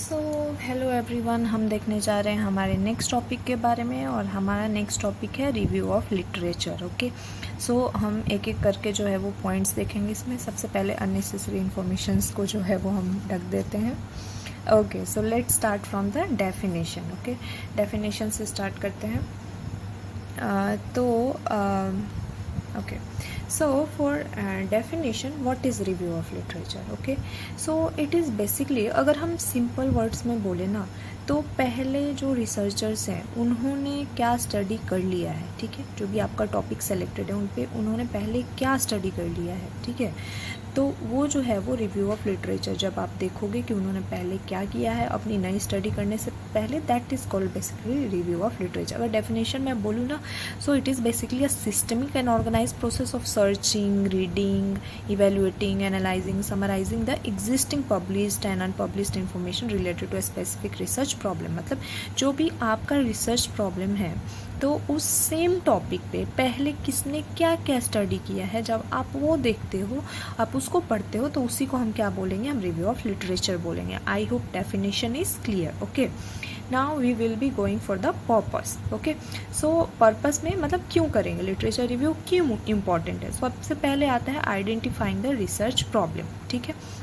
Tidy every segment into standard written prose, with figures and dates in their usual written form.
So hello everyone, हम देखने जा रहे हैं हमारे नेक्स्ट टॉपिक के बारे में और हमारा नेक्स्ट टॉपिक है रिव्यू ऑफ लिटरेचर। ओके, सो हम एक एक करके जो है वो पॉइंट्स देखेंगे। इसमें सबसे पहले अननेसेसरी इन्फॉर्मेशंस को जो है वो हम ढक देते हैं। Okay, so let's start from the definition. Okay, definition से स्टार्ट करते हैं। Okay, so for definition, what is review of literature? Okay, so it is basically, अगर हम सिंपल वर्ड्स में बोले ना, तो पहले जो रिसर्चर्स हैं उन्होंने क्या स्टडी कर लिया है, ठीक है, जो भी आपका टॉपिक सेलेक्टेड है उन पे उन्होंने पहले क्या स्टडी कर लिया है, ठीक है, तो वो जो है वो रिव्यू ऑफ लिटरेचर जब आप देखोगे कि उन्होंने पहले क्या किया है अपनी नई स्टडी करने से पहले, that is called basically review of literature. अगर डेफिनेशन में बोलूँ ना, so it is basically a systemic and organise process of searching, reading, evaluating, analysing, summarising the existing published and unpublished information related to a specific research problem. मतलब जो भी आपका research problem है तो उस सेम टॉपिक पे पहले किसने क्या क्या स्टडी किया है, जब आप वो देखते हो, आप उसको पढ़ते हो, तो उसी को हम क्या बोलेंगे, हम रिव्यू ऑफ लिटरेचर बोलेंगे। I hope definition is clear. Okay, now we will be going for the purpose. Okay, so purpose में मतलब क्यों करेंगे लिटरेचर रिव्यू, क्यों इम्पॉर्टेंट है। सबसे पहले आता है आइडेंटिफाइंग द रिसर्च प्रॉब्लम, ठीक है।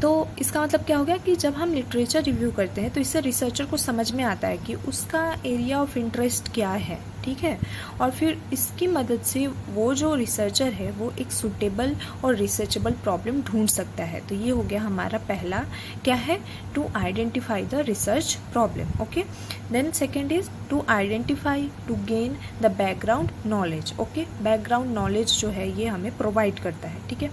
तो इसका मतलब क्या हो गया कि जब हम लिटरेचर रिव्यू करते हैं तो इससे रिसर्चर को समझ में आता है कि उसका एरिया ऑफ इंटरेस्ट क्या है, ठीक है, और फिर इसकी मदद से वो जो रिसर्चर है वो एक सूटेबल और रिसर्चेबल प्रॉब्लम ढूंढ सकता है। तो ये हो गया हमारा पहला, क्या है, to identify the research problem. Okay, then second is to identify, to gain the background knowledge. Okay, background knowledge जो है ये हमें प्रोवाइड करता है, ठीक है।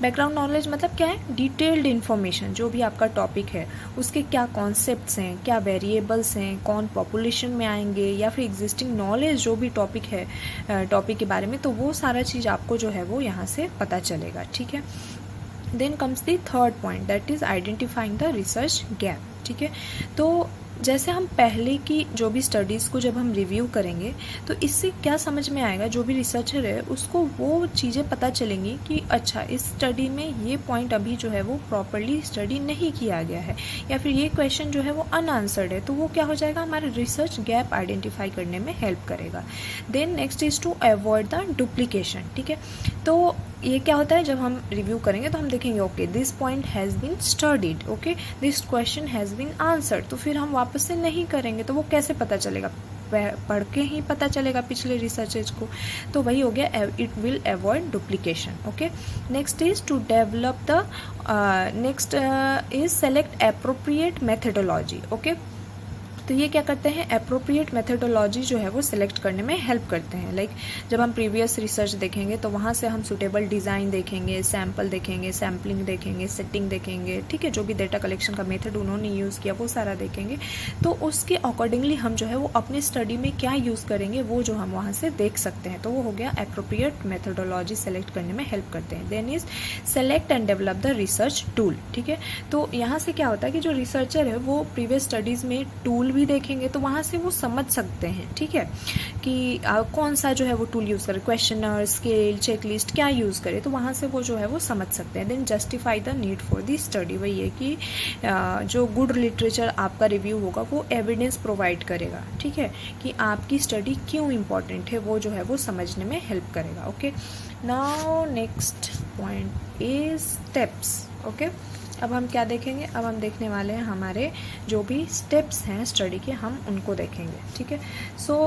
बैकग्राउंड नॉलेज मतलब क्या है, डिटेल्ड इन्फॉर्मेशन, जो भी आपका टॉपिक है उसके क्या कॉन्सेप्ट्स हैं, क्या वेरिएबल्स हैं, कौन पॉपुलेशन में आएंगे, या फिर एग्जिस्टिंग नॉलेज जो भी टॉपिक है टॉपिक के बारे में, तो वो सारा चीज़ आपको जो है वो यहाँ से पता चलेगा, ठीक है। Then comes the third point, that is identifying the research gap, ठीक है। तो जैसे हम पहले की जो भी स्टडीज़ को जब हम रिव्यू करेंगे तो इससे क्या समझ में आएगा, जो भी रिसर्चर है उसको वो चीज़ें पता चलेंगी कि अच्छा इस स्टडी में ये पॉइंट अभी जो है वो प्रॉपरली स्टडी नहीं किया गया है, या फिर ये क्वेश्चन जो है वो अनआंसर्ड है, तो वो क्या हो जाएगा, हमारे रिसर्च गैप आइडेंटिफाई करने में हेल्प करेगा। Then next is to avoid the duplication, ठीक है। तो ये क्या होता है, जब हम रिव्यू करेंगे तो हम देखेंगे okay this point has been studied, okay this question has been answered, तो फिर हम वापस से नहीं करेंगे, तो वो कैसे पता चलेगा, पढ़ के ही पता चलेगा पिछले रिसर्चेज को। तो वही हो गया, it will avoid duplication. Okay, next is to develop the next is select appropriate methodology. Okay, तो ये क्या करते हैं, अप्रोप्रिएट मेथडोलॉजी जो है वो सिलेक्ट करने में हेल्प करते हैं। लाइक जब हम प्रीवियस रिसर्च देखेंगे तो वहाँ से हम सुटेबल डिज़ाइन देखेंगे, सैम्पल देखेंगे, सैम्पलिंग देखेंगे, सेटिंग देखेंगे, ठीक है, जो भी डेटा कलेक्शन का मेथड उन्होंने यूज़ किया वो सारा देखेंगे। तो उसके अकॉर्डिंगली हम जो है वो अपनी स्टडी में क्या यूज़ करेंगे वो जो हम वहाँ से देख सकते हैं। तो वो हो गया अप्रोप्रिएट मेथडोलॉजी सेलेक्ट करने में हेल्प करते हैं। Then is select and develop the research tool, ठीक है। तो यहाँ से क्या होता है कि जो रिसर्चर है वो प्रीवियस स्टडीज़ में टूल भी देखेंगे तो वहाँ से वो समझ सकते हैं, ठीक है, कि कौन सा जो है वो टूल यूज़ करें, क्वेश्चनर, स्केल, चेकलिस्ट क्या यूज़ करें, तो वहाँ से वो जो है वो समझ सकते हैं। Then justify the need for the study, वही है कि जो गुड लिटरेचर आपका रिव्यू होगा वो एविडेंस प्रोवाइड करेगा, ठीक है, कि आपकी स्टडी क्यों इम्पॉर्टेंट है, वो जो है वो समझने में हेल्प करेगा। Okay, now next point is steps. Okay, अब हम क्या देखेंगे, अब हम देखने वाले हैं हमारे जो भी स्टेप्स हैं स्टडी के, हम उनको देखेंगे, ठीक है। सो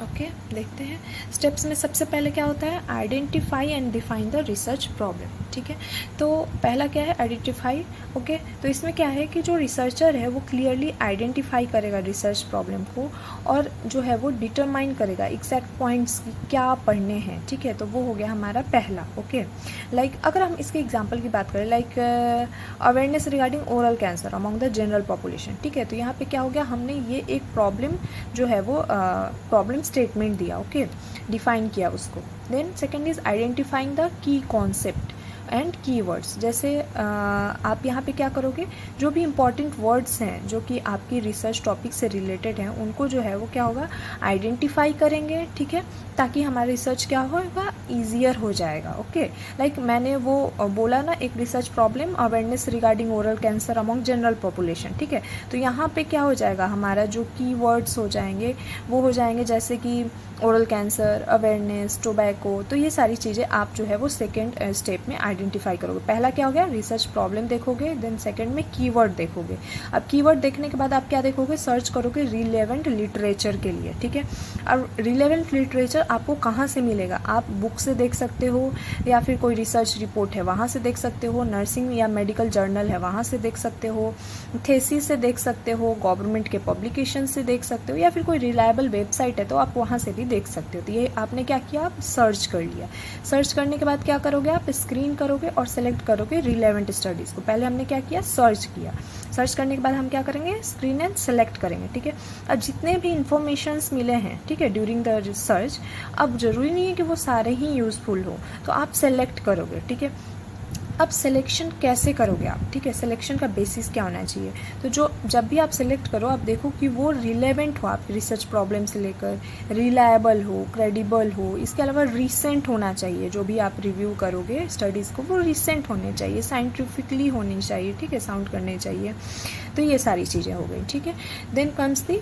ओके, देखते हैं स्टेप्स में सबसे पहले क्या होता है, identify and define the research problem, ठीक है। तो पहला क्या है, आइडेंटिफाई। ओके, तो इसमें क्या है कि जो रिसर्चर है वो क्लियरली आइडेंटिफाई करेगा रिसर्च प्रॉब्लम को, और जो है वो डिटरमाइन करेगा एग्जैक्ट पॉइंट्स क्या पढ़ने हैं, ठीक है। तो वो हो गया हमारा पहला। ओके, लाइक अगर हम इसके एग्जाम्पल की बात करें, like awareness regarding oral cancer among the general population, ठीक है, तो यहाँ पे क्या हो गया, हमने ये एक प्रॉब्लम जो है वो प्रॉब्लम स्टेटमेंट दिया, ओके, डिफाइन किया उसको। Then second is identifying the key concept, and keywords. जैसे आप यहाँ पे क्या करोगे, जो भी इम्पॉर्टेंट वर्ड्स हैं जो कि आपकी रिसर्च टॉपिक से रिलेटेड हैं उनको जो है वो क्या होगा, आइडेंटिफाई करेंगे, ठीक है, ताकि हमारा रिसर्च क्या होगा, ईजियर हो जाएगा। ओके, लाइक मैंने वो बोला ना, एक research problem awareness regarding oral cancer among general population, ठीक है। तो यहाँ पे क्या हो जाएगा, हमारा जो कीवर्ड्स हो जाएंगे वो हो जाएंगे जैसे कि ओरल कैंसर, अवेयरनेस, टोबैको। तो ये सारी चीज़ें आप जो है वो सेकेंड स्टेप में आइडेंटिफाई करोगे। पहला क्या हो गया, रिसर्च प्रॉब्लम देखोगे, देन सेकेंड में कीवर्ड देखोगे। अब कीवर्ड देखने के बाद आप क्या देखोगे, सर्च करोगे रिलेवेंट लिटरेचर के लिए, ठीक है। अब रिलेवेंट लिटरेचर आपको कहाँ से मिलेगा, आप बुक से देख सकते हो, या फिर कोई रिसर्च रिपोर्ट है वहाँ से देख सकते हो, नर्सिंग या मेडिकल जर्नल है वहाँ से देख सकते हो, थेसिस से देख सकते हो, गवर्नमेंट के पब्लिकेशन से देख सकते हो, या फिर कोई रिलायबल वेबसाइट है तो आप वहाँ से भी देख सकते हो। तो ये आपने क्या किया, आप सर्च कर लिया। सर्च करने के बाद क्या करोगे, आप स्क्रीन करोगे और सेलेक्ट करोगे रिलेवेंट स्टडीज़ को। पहले हमने क्या किया, सर्च किया। सर्च करने के बाद हम क्या करेंगे, स्क्रीन एंड सेलेक्ट करेंगे, ठीक है। अब जितने भी इंफॉर्मेशंस मिले हैं, ठीक है, ड्यूरिंग द रिसर्च, अब ज़रूरी नहीं है कि वो सारे ही यूज़फुल हो, तो आप सेलेक्ट करोगे, ठीक है। अब सिलेक्शन कैसे करोगे आप, ठीक है, सिलेक्शन का बेसिस क्या होना चाहिए, तो जब भी आप सिलेक्ट करो आप देखो कि वो रिलेवेंट हो आपकी रिसर्च प्रॉब्लम से लेकर, रिलायबल हो, क्रेडिबल हो, इसके अलावा रिसेंट होना चाहिए। जो भी आप रिव्यू करोगे स्टडीज़ को वो रिसेंट होने चाहिए, साइंटिफिकली होनी चाहिए, ठीक है, साउंड करने चाहिए। तो ये सारी चीज़ें हो गई, ठीक है। Then comes the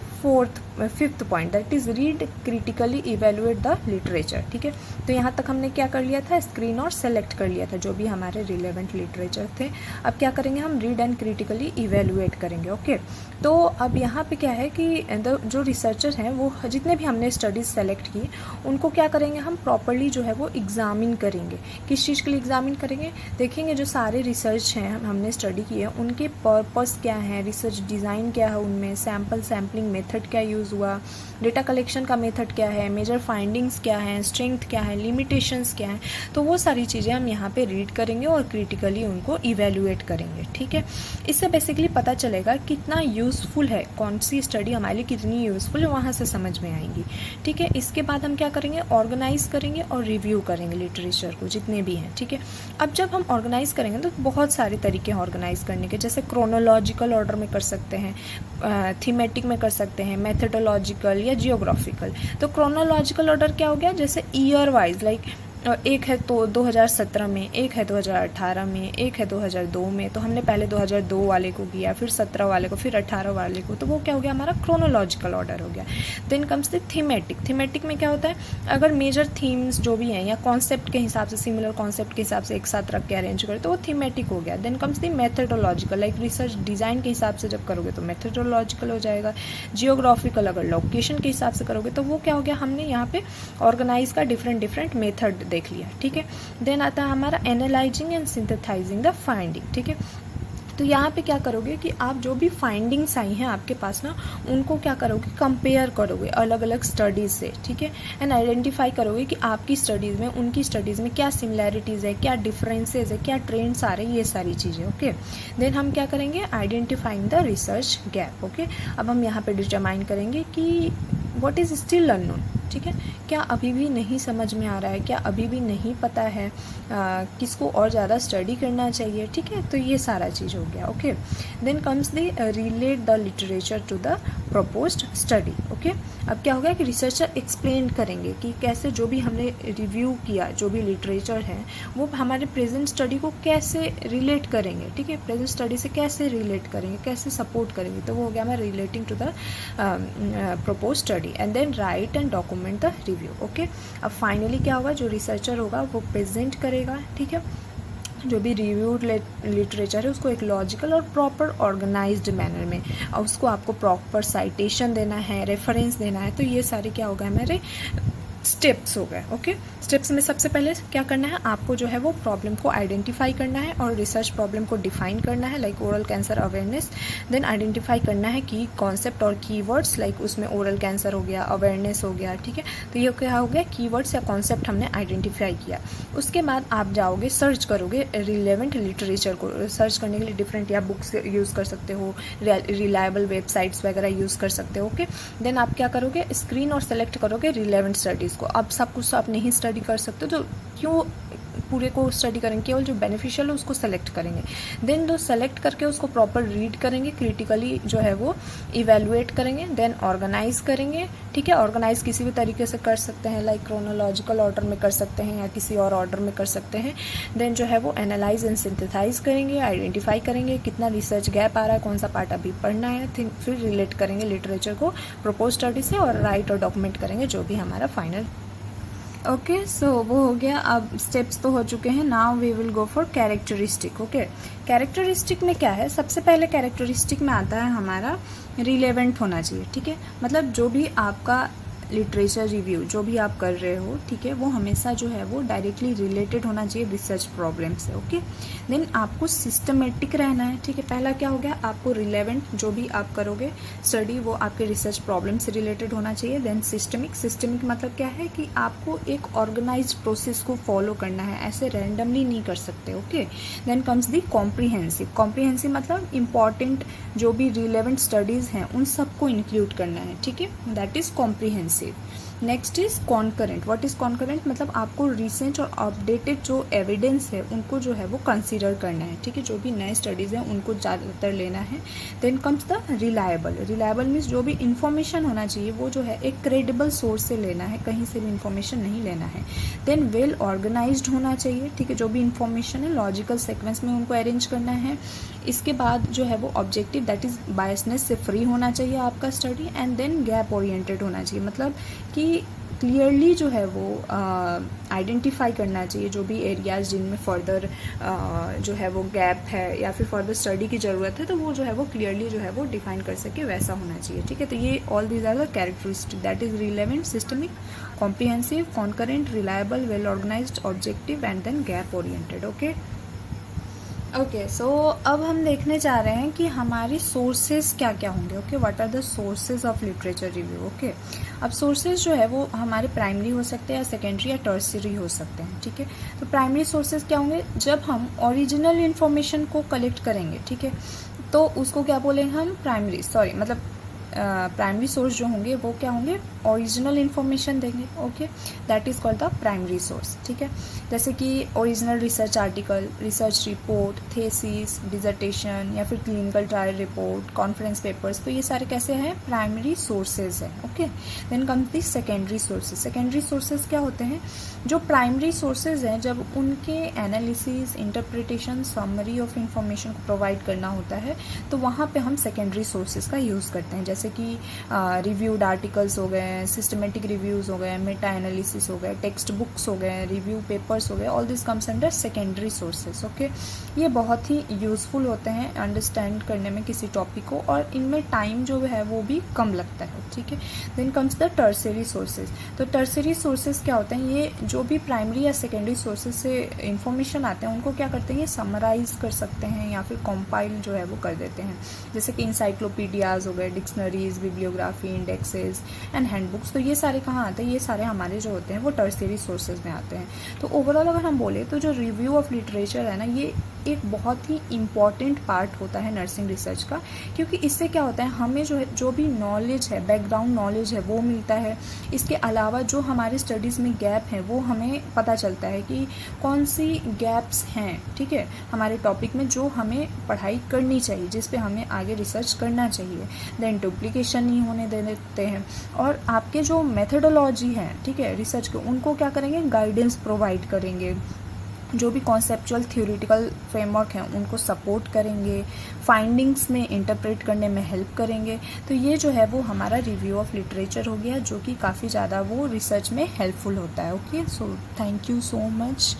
fifth point, that is read critically evaluate the literature, ठीक है। तो यहाँ तक हमने क्या कर लिया था, स्क्रीन और सेलेक्ट कर लिया था जो भी हमारे रिलेवेंट लिटरेचर थे। अब क्या करेंगे, हम रीड एंड क्रिटिकली इवेलुएट करेंगे। ओके, तो अब यहाँ पे क्या है कि जो रिसर्चर हैं वो जितने भी हमने स्टडीज़ सेलेक्ट की उनको क्या करेंगे, हम प्रॉपरली जो है वो एग्जामिन करेंगे। किस चीज़ के लिए एग्जामिन करेंगे, देखेंगे जो सारे रिसर्च हैं हमने स्टडी की है उनके पर्पस क्या है, रिसर्च डिज़ाइन क्या है, उनमें सैम्पलिंग मेथड क्या यूज़ हुआ, डेटा कलेक्शन का मेथड क्या है, मेजर फाइंडिंग्स क्या है, स्ट्रेंथ क्या है, लिमिटेशंस क्या है। तो वो सारी चीज़ें हम यहाँ पे रीड करेंगे और क्रिटिकली उनको इवेल्युएट करेंगे, ठीक है। इससे बेसिकली पता चलेगा कितना यूज़फुल है, कौन सी स्टडी हमारे लिए कितनी यूज़फुल है, वहाँ से समझ में आएंगी, ठीक है। इसके बाद हम क्या करेंगे, ऑर्गेनाइज करेंगे और रिव्यू करेंगे लिटरेचर को जितने भी हैं, ठीक है। अब जब हम ऑर्गेनाइज करेंगे तो बहुत सारे तरीके हैं ऑर्गेनाइज करने के, जैसे क्रोनोलॉजिकल ऑर्डर में कर सकते हैं, थीमेटिक में कर सकते हैं, मेथडोलॉजिकल या जियोग्राफिकल। तो क्रोनोलॉजिकल ऑर्डर क्या हो गया, जैसे ईयर वाइज, लाइक एक है तो 2017 में, एक है 2018 में, एक है 2002 में। तो हमने पहले 2002 वाले को किया, फिर 17 वाले को, फिर 18 वाले को। तो वो क्या हो गया, हमारा क्रोनोलॉजिकल ऑर्डर हो गया। देन कम्स द थीमेटिक में क्या होता है, अगर मेजर थीम्स जो भी हैं या कॉन्सेप्ट के हिसाब से, सिमिलर कॉन्सेप्ट के हिसाब से एक साथ रख के अरेंज करें तो वो थीमेटिक हो गया। Then comes the methodological, like research design के हिसाब से जब करोगे तो मेथडोलॉजिकल हो जाएगा। जियोग्राफिकल, अगर लोकेशन के हिसाब से करोगे तो वो क्या हो गया, हमने यहाँ पे ऑर्गेनाइज का डिफरेंट मेथड देख लिया, ठीक है। देन आता है हमारा analysing and synthesising the finding, ठीक है। तो यहाँ पे क्या करोगे कि आप जो भी फाइंडिंग्स आई हैं आपके पास ना, उनको क्या करोगे, कंपेयर करोगे अलग अलग स्टडीज़ से, ठीक है। एंड आइडेंटिफाई करोगे कि आपकी स्टडीज़ में उनकी स्टडीज़ में क्या सिमिलैरिटीज़ है, क्या डिफरेंसेस है, क्या ट्रेंड्स आ रहे हैं, ये सारी चीज़ें। ओके, देन हम क्या करेंगे, identifying the research gap. Okay, अब हम यहाँ पे डिटरमाइन करेंगे कि व्हाट इज़ स्टिल अननोन, ठीक है, क्या अभी भी नहीं समझ में आ रहा है, क्या अभी भी नहीं पता है, किसको और ज़्यादा स्टडी करना चाहिए, ठीक है। तो ये सारा चीज़ हो गया। Okay, then comes the relate the literature to the proposed study. Okay, अब क्या हो गया कि रिसर्चर एक्सप्लेन करेंगे कि कैसे जो भी हमने रिव्यू किया, जो भी लिटरेचर है वो हमारे प्रेजेंट स्टडी को कैसे रिलेट करेंगे, ठीक है, प्रेजेंट स्टडी से कैसे रिलेट करेंगे, कैसे सपोर्ट करेंगे। तो वो हो गया हमारा relating to the propose study. And then write and document the review. Okay, अब फाइनली क्या होगा, जो रिसर्चर होगा वो प्रेजेंट करेगा, ठीक है, जो भी रिव्यूड लिटरेचर है उसको एक लॉजिकल और प्रॉपर ऑर्गेनाइज्ड मैनर में, और उसको आपको प्रॉपर साइटेशन देना है, रेफरेंस देना है। तो ये सारे क्या होगा, हमारे स्टेप्स हो गए। ओके, स्टेप्स में सबसे पहले क्या करना है, आपको जो है वो प्रॉब्लम को आइडेंटिफाई करना है और रिसर्च प्रॉब्लम को डिफाइन करना है, like oral cancer awareness. Then identify करना है की कॉन्सेप्ट और कीवर्ड्स, लाइक उसमें ओरल कैंसर हो गया, अवेयरनेस हो गया, ठीक है। तो ये क्या हो गया, कीवर्ड्स या कॉन्सेप्ट हमने आइडेंटिफाई किया। उसके बाद आप जाओगे, सर्च करोगे रिलेवेंट लिटरेचर को। सर्च करने के लिए डिफरेंट या बुक्स यूज़ कर सकते हो, रिलायबल वेबसाइट्स वगैरह यूज़ कर सकते हो। ओके, देन आप क्या करोगे, स्क्रीन और सेलेक्ट करोगे रिलेवेंट स्टडीज़ को। अब सब कुछ आप नहीं स्टडी कर सकते तो क्यों पूरे को स्टडी करेंगे, केवल जो बेनिफिशियल है उसको सेलेक्ट करेंगे। देन जो सेलेक्ट करके उसको प्रॉपर रीड करेंगे, क्रिटिकली जो है वो इवेलुएट करेंगे, देन ऑर्गेनाइज करेंगे। ठीक है, ऑर्गेनाइज किसी भी तरीके से कर सकते हैं, लाइक क्रोनोलॉजिकल ऑर्डर में कर सकते हैं या किसी और ऑर्डर में कर सकते हैं। देन जो है वो एनालाइज एंड सिंथेसाइज करेंगे, आइडेंटिफाई करेंगे कितना रिसर्च गैप आ रहा है, कौन सा पार्ट अभी पढ़ना है, फिर रिलेट करेंगे लिटरेचर को प्रपोज स्टडी से और राइट और डॉक्यूमेंट करेंगे जो भी हमारा फाइनल। ओके, सो वो हो गया। अब स्टेप्स तो हो चुके हैं, now we will go for characteristic. Okay, characteristic में क्या है, सबसे पहले कैरेक्टरिस्टिक में आता है हमारा रिलेवेंट होना चाहिए। ठीक है, मतलब जो भी आपका लिटरेचर रिव्यू जो भी आप कर रहे हो, ठीक है, वो हमेशा जो है वो डायरेक्टली रिलेटेड होना चाहिए रिसर्च प्रॉब्लम से। ओके, देन आपको सिस्टमेटिक रहना है। ठीक है, पहला क्या हो गया, आपको रिलेवेंट जो भी आप करोगे स्टडी वो आपके रिसर्च प्रॉब्लम से रिलेटेड होना चाहिए। देन सिस्टमिक मतलब क्या है कि आपको एक ऑर्गेनाइज्ड प्रोसेस को फॉलो करना है, ऐसे रैंडमली नहीं कर सकते। Okay, then comes the comprehensive मतलब इंपॉर्टेंट जो भी रिलेवेंट स्टडीज़ हैं उन सबको इंक्लूड करना है। ठीक है, that is comprehensive. Next is concurrent. What is concurrent मतलब आपको रिसेंट और अपडेटेड जो एविडेंस है उनको जो है वो कंसीडर करना है। ठीक है, जो भी नए स्टडीज़ हैं उनको ज़्यादातर लेना है। Then comes the reliable means जो भी इंफॉर्मेशन होना चाहिए वो जो है एक क्रेडिबल सोर्स से लेना है, कहीं से भी इंफॉर्मेशन नहीं लेना है। देन वेल ऑर्गेनाइज्ड होना चाहिए। ठीक है, जो भी इंफॉर्मेशन है लॉजिकल सीक्वेंस में उनको अरेंज करना है। इसके बाद जो है वो ऑब्जेक्टिव दैट इज़ बायसनेस से फ्री होना चाहिए आपका study. And then gap oriented होना चाहिए, मतलब कि क्लियरली जो है वो आइडेंटिफाई करना चाहिए जो भी एरियाज जिनमें फर्दर जो है वो गैप है या फिर फर्दर स्टडी की ज़रूरत है, तो वो जो है वो क्लियरली जो है वो डिफाइन कर सके, वैसा होना चाहिए। ठीक है, तो ये all these are the characteristic that is relevant, systemic, comprehensive, concurrent, reliable, well organised, objective and then gap oriented. Okay, so अब हम देखने जा रहे हैं कि हमारी सोर्सेज क्या क्या होंगे। Okay, what are the sources of literature review. Okay, अब सोर्सेज जो है वो हमारे प्राइमरी हो सकते हैं या सेकेंडरी या टर्सरी हो सकते हैं। ठीक है, तो प्राइमरी सोर्सेज क्या होंगे, जब हम ओरिजिनल इन्फॉर्मेशन को कलेक्ट करेंगे, ठीक है, तो उसको क्या बोलेंगे हम, प्राइमरी सोर्स जो होंगे वो क्या होंगे, ओरिजिनल इन्फॉर्मेशन देंगे। Okay, that is called the primary source. ठीक है, जैसे कि original research article, research report, thesis, dissertation या फिर clinical trial report, conference papers, तो ये सारे कैसे हैं, प्राइमरी सोर्सेज हैं। Okay, then comes the secondary sources. Secondary sources क्या होते हैं, जो प्राइमरी सोर्सेज हैं जब उनके analysis, interpretation, summary of information को प्रोवाइड करना होता है तो वहाँ पे हम सेकेंडरी सोर्सेज का यूज़ करते हैं, जैसे कि रिव्यूड आर्टिकल्स हो गए, सिस्टमेटिक रिव्यूज़ हो गए, मेटा एनालिसिस हो गए, टेक्स्ट बुक्स हो गए, रिव्यू पेपर्स हो गए, all this comes under secondary sources. Okay, ये बहुत ही यूज़फुल होते हैं अंडरस्टैंड करने में किसी टॉपिक को, और इनमें टाइम जो है वो भी कम लगता है। ठीक है, then comes the tertiary sources. तो टर्सरी सोर्सेज क्या होते हैं, ये जो भी प्राइमरी या सेकेंडरी सोर्सेज से इंफॉर्मेशन आते हैं उनको क्या करते हैं, ये समराइज कर सकते हैं या फिर कंपाइल जो है वो कर देते हैं, जैसे कि इंसाइक्लोपीडियाज हो गए, dictionaries, bibliography, indexes and handbooks. तो ये सारे कहाँ आते हैं, ये सारे हमारे जो होते हैं वो टर्सरी सोर्सेज में आते हैं। तो ओवरऑल अगर हम बोले तो जो रिव्यू ऑफ लिटरेचर है ना, ये एक बहुत ही इम्पॉर्टेंट पार्ट होता है नर्सिंग रिसर्च का, क्योंकि इससे क्या होता है, हमें जो भी नॉलेज है, बैकग्राउंड नॉलेज है वो मिलता है। इसके अलावा जो हमारे स्टडीज़ में गैप है वो हमें पता चलता है कि कौन सी गैप्स हैं, ठीक है, हमारे टॉपिक में जो हमें पढ़ाई करनी चाहिए, जिस पे हमें आगे रिसर्च करना चाहिए। देन डुप्लीकेशन नहीं होने देते हैं, और आपके जो मेथडोलॉजी है, ठीक है, रिसर्च के, उनको क्या करेंगे, गाइडेंस प्रोवाइड करेंगे, जो भी कॉन्सेप्चुअल थ्योरेटिकल फ्रेमवर्क हैं उनको सपोर्ट करेंगे, फाइंडिंग्स में इंटरप्रेट करने में हेल्प करेंगे। तो ये जो है वो हमारा रिव्यू ऑफ लिटरेचर हो गया, जो कि काफ़ी ज़्यादा वो रिसर्च में हेल्पफुल होता है। Okay, so thank you so much.